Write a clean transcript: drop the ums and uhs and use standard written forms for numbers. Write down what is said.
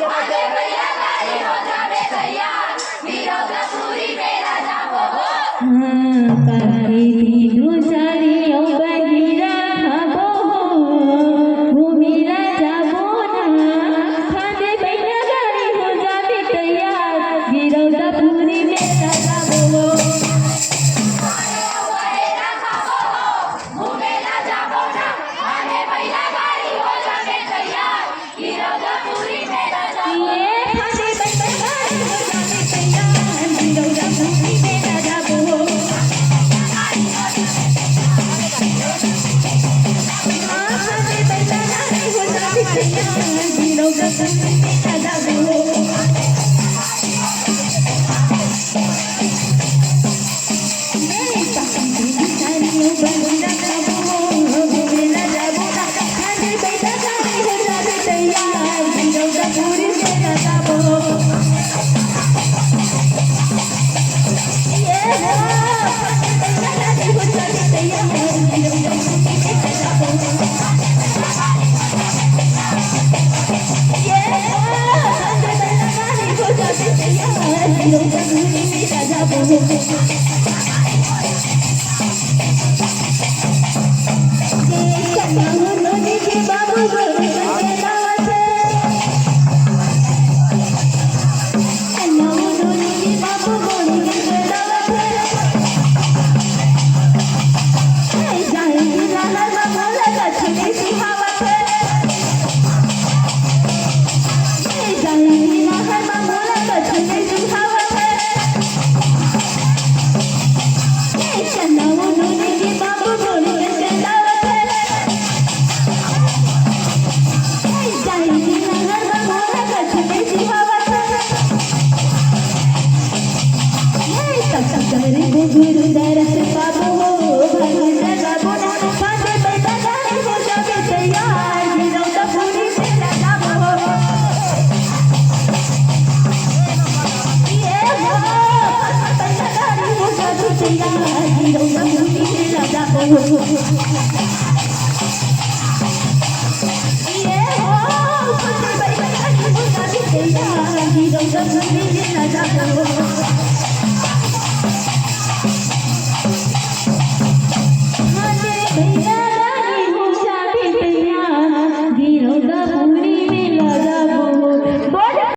आगे भैया गाड़ी हो जावे तैयार विरोधपुरी में राजा हो पाके तीनों सारियों बहिरा खाबो घूमिला जाबो ना खाने भैया गाड़ी हो जावे तैयार विरोधपुरी में राजा हो वीरों दा पूरी में